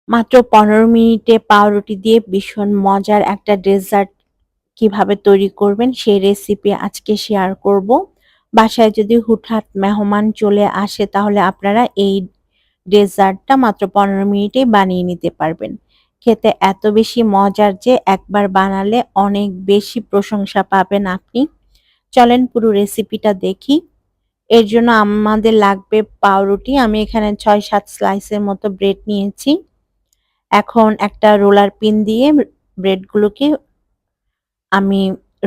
মাত্র ১৫ মিনিটে পাউরুটি দিয়ে ভীষণ মজার একটা ডেজার্ট কিভাবে তৈরি করবেন সেই রেসিপি আজকে শেয়ার করব। বাসায় যদি হুটহাট মেহমান চলে আসে তাহলে আপনারা এই ডেজার্টটা মাত্র ১৫ মিনিটেই বানিয়ে নিতে পারবেন। খেতে এত বেশি মজার যে একবার বানালে অনেক বেশি প্রশংসা পাবেন আপনি। চলেন পুরো রেসিপিটা দেখি। এর জন্য আমাদের লাগবে পাউরুটি। আমি এখানে ৬-৭ স্লাইসের মতো ব্রেড নিয়েছি। এখন একটা রোলার পিন দিয়ে ব্রেডগুলোকে আমি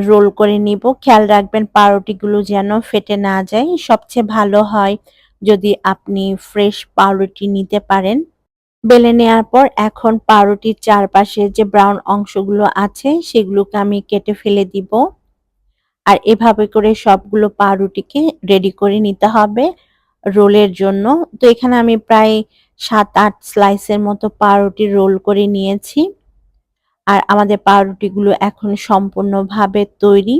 রোল করে নিব। খেয়াল রাখবেন পাউরুটিগুলো যেন ফেটে না যায়। সবচেয়ে ভালো হয় যদি আপনি ফ্রেশ পাউরুটি নিতে পারেন। বেলে নেয়ার পর এখন পাউরুটির চারপাশে যে ব্রাউন অংশগুলো আছে সেগুলোকে আমি কেটে ফেলে দিব। আর এভাবে করে সবগুলো পাউরুটিকে রেডি করে নিতে হবে রোলের জন্য। তো এখানে আমি প্রায় ৭-৮ স্লাইসের মতো পাউরুটি রোল করে নিয়েছি। আর আমাদের পাউরুটিগুলো এখন সম্পূর্ণভাবে তৈরি।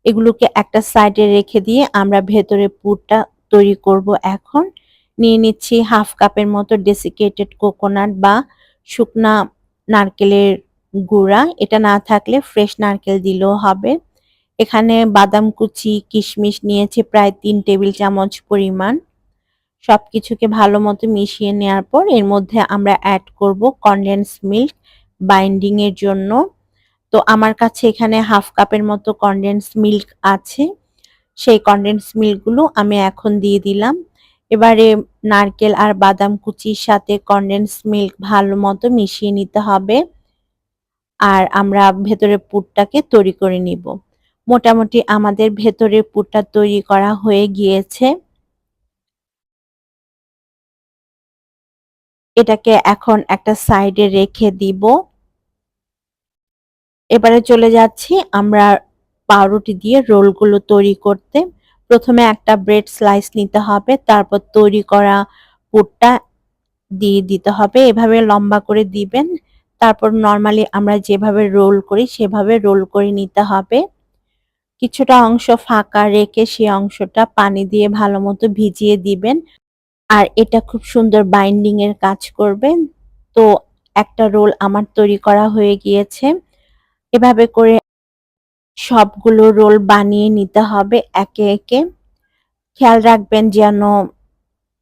এগুলোকে একটা সাইডে রেখে দিয়ে আমরা ভেতরে পুরটা তৈরি করব এখন। নিয়ে নিচ্ছি 1/2 কাপের মতো ডেসিকেটেড কোকোনাট বা শুকনা নারকেলের গুঁড়া। এটা না থাকলে ফ্রেশ নারকেল দিলেও হবে। এখানে বাদাম কুচি, কিশমিশ নিয়েছি প্রায় ৩ টেবিল চামচ পরিমাণ। সবকিছুকে ভালো মতো মিশিয়ে নেয়ার পর এর মধ্যে আমরা এড করব কনডেন্স মিল্ক বাইন্ডিং এর জন্য। তো আমার কাছে এখানে 1/2 কাপের মতো কনডেন্স মিল্ক আছে। সেই কনডেন্স মিল্ক গুলো আমি এখন দিয়ে দিলাম। এবারে নারকেল আর বাদাম কুচির সাথে কনডেন্স মিল্ক ভালো মতো মিশিয়ে নিতে হবে। আর আমরা ভেতরের পুরটাকে তৈরি করে নিব। মোটামুটি আমাদের ভেতরের পুরটা তৈরি করা হয়ে গিয়েছে। এটাকে এখন একটা সাইডে রেখে দিব। এবারে চলে যাচ্ছি আমরা পাউরুটি দিয়ে রোলগুলো তৈরি করতে। প্রথমে একটা ব্রেড স্লাইস নিতে হবে, তারপর তৈরি করা পুরটা দিয়ে দিতে হবে। এভাবে লম্বা করে দিবেন। তারপর নরমালি আমরা যেভাবে রোল করি সেভাবে রোল করে নিতে হবে। কিছুটা অংশ ফাঁকা রেখে সেই অংশটা পানি দিয়ে ভালোমতো ভিজিয়ে দিবেন। আর এটা খুব সুন্দর বাইন্ডিং এর কাজ করবে। তো একটা রোল আমার তৈরি করা হয়ে গিয়েছে। এভাবে করে সবগুলো রোল বানিয়ে নিতে হবে একে একে। খেয়াল রাখবেন যেন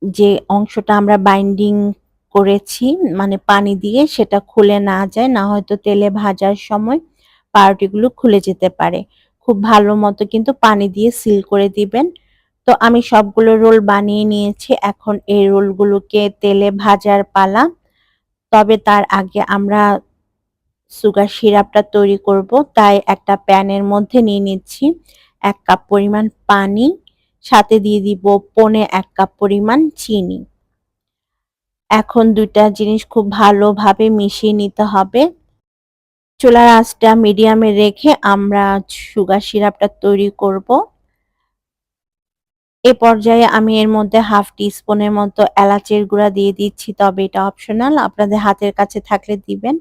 যে অংশটা আমরা বাইন্ডিং করেছি মানে পানি দিয়ে সেটা খুলে না যায়, না হয়তো তেলে ভাজার সময় পাউরুটিগুলো খুলে যেতে পারে। খুব ভালো মতো কিন্তু পানি দিয়ে সিল করে দিবেন। তো আমি সবগুলো রোল বানিয়ে নিয়েছি। এখন এই রোলগুলোকে তেলে ভাজার পালা। তবে তার আগে আমরা সুগার সিরাপটা তৈরি করব। তাই একটা প্যানের মধ্যে নিয়ে নিচ্ছি ১ কাপ পরিমাণ পানি, সাথে দিয়ে দিব ১.৫ কাপ পরিমাণ চিনি। এখন ২ টা জিনিস খুব ভালোভাবে মিশিয়ে নিতে হবে। চুলার আঁচটা মিডিয়ামে রেখে আমরা সুগার সিরাপটা তৈরি করব। এ পর্যায়ে আমি এর মধ্যে 1/2 টিস্পুনের মতো এলাচের গুঁড়া দিয়ে দিচ্ছি, তবে এটা অপশনাল, আপনাদের হাতের কাছে থাকলে দিবেন।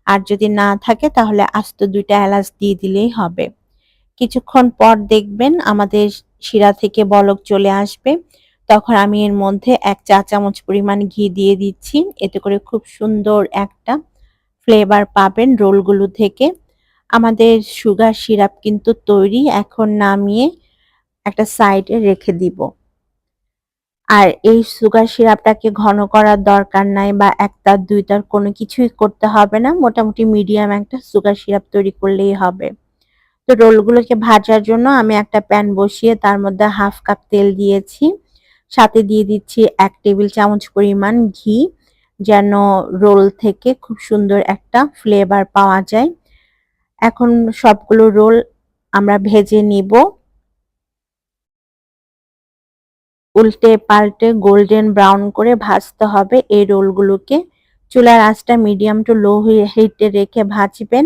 আর যদি না থাকে তাহলে আস্ত ২ টা এলাচ দিয়ে দিলেই হবে। কিছুক্ষণ পর দেখবেন আমাদের শিরা থেকে বলক চলে আসবে। তখন আমি এর মধ্যে ১ চা চামচ পরিমাণ ঘি দিয়ে দিচ্ছি। এতে করে খুব সুন্দর একটা ফ্লেভার পাবেন রোলগুলো থেকে। আমাদের সুগার সিরাপ কিন্তু তৈরি। এখন নামিয়ে একটা সাইডে রেখে দিব। আর এই সুগার সিরাপটাকে ঘন করার দরকার নাই বা ১ তার ২ তার কোনো কিছুই করতে হবে না। মোটামুটি মিডিয়াম একটা সুগার সিরাপ তৈরি করলেই হবে। তো রোলগুলোকে ভাজার জন্য আমি একটা প্যান বসিয়ে তার মধ্যে 1/2 কাপ তেল দিয়েছি। সাথে দিয়ে দিচ্ছি ১ টেবিল চামচ পরিমাণ ঘি, যেন রোল থেকে খুব সুন্দর একটা ফ্লেভার পাওয়া যায়। এখন সবগুলো রোল আমরা ভেজে নিব। উল্টে পাল্টে গোল্ডেন ব্রাউন করে ভাজতে হবে এই রোলগুলোকে। চুলার আঁচটা মিডিয়াম টু লো হিটে রেখে ভাজবেন,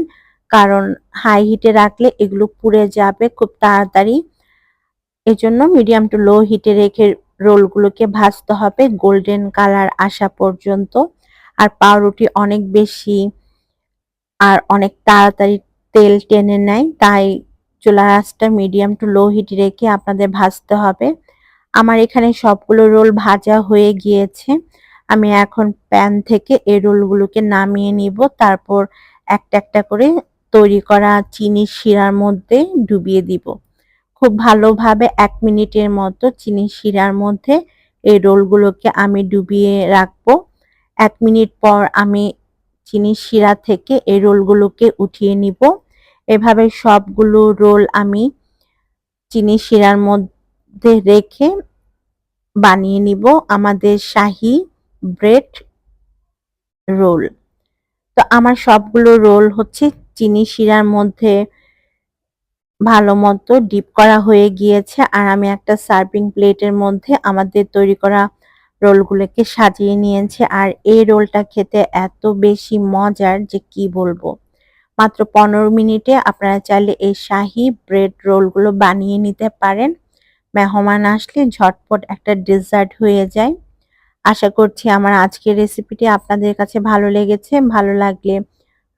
কারণ হাই হিটে রাখলে এগুলো পুড়ে যাবে খুব তাড়াতাড়ি। এজন্য মিডিয়াম টু লো হিটে রেখে রোলগুলোকে ভাজতে হবে গোল্ডেন কালার আসা পর্যন্ত। আর পাউরুটি অনেক বেশি আর অনেক তাড়াতাড়ি তেল টেনে নেয়, তাই চুলার আঁচটা মিডিয়াম টু লো হিটে রেখে আপনাদের ভাজতে হবে। আমার এখানে সবগুলো রোল ভাজা হয়ে গিয়েছে। আমি এখন প্যান থেকে এই রোলগুলোকে নামিয়ে নিব। তারপর একটা একটা করে তৈরি করা চিনির শিরার মধ্যে ডুবিয়ে দিব। খুব ভালোভাবে ১ মিনিটের মতো চিনির শিরার মধ্যে এই রোলগুলোকে আমি ডুবিয়ে রাখবো। ১ মিনিট পর আমি চিনির শিরা থেকে এই রোলগুলোকে উঠিয়ে নিব। এভাবে সবগুলো রোল আমি চিনির শিরার মধ্যে রেখে বানিয়ে নিব আমাদের শাহী ব্রেড রোল। তো আমার সবগুলো রোল হচ্ছে চিনি শিরার মধ্যে ভালোমতো ডিপ করা হয়ে গিয়েছে। আর আমি একটা সার্ভিং প্লেটের মধ্যে আমাদের তৈরি করা রোলগুলোকে সাজিয়ে নিয়েছি। আর এই রোলটা খেতে এত বেশি মজার যে কি বলবো। মাত্র ১৫ মিনিটে আপনারা চাইলে এই শাহী ব্রেড রোলগুলো বানিয়ে নিতে পারেন। মেহমান আসলে ঝটপট একটা ডেজার্ট হয়ে যায়। আশা করছি আমার আজকের রেসিপিটি আপনাদের কাছে ভালো লেগেছে। ভালো লাগলে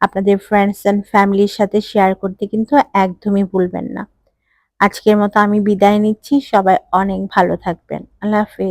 আপনাদের ফ্রেন্ডস অ্যান্ড ফ্যামিলির সাথে শেয়ার করতে কিন্তু একদমই ভুলবেন না। আজকের মতো আমি বিদায় নিচ্ছি। সবাই অনেক ভালো থাকবেন। আল্লাহ হাফেজ।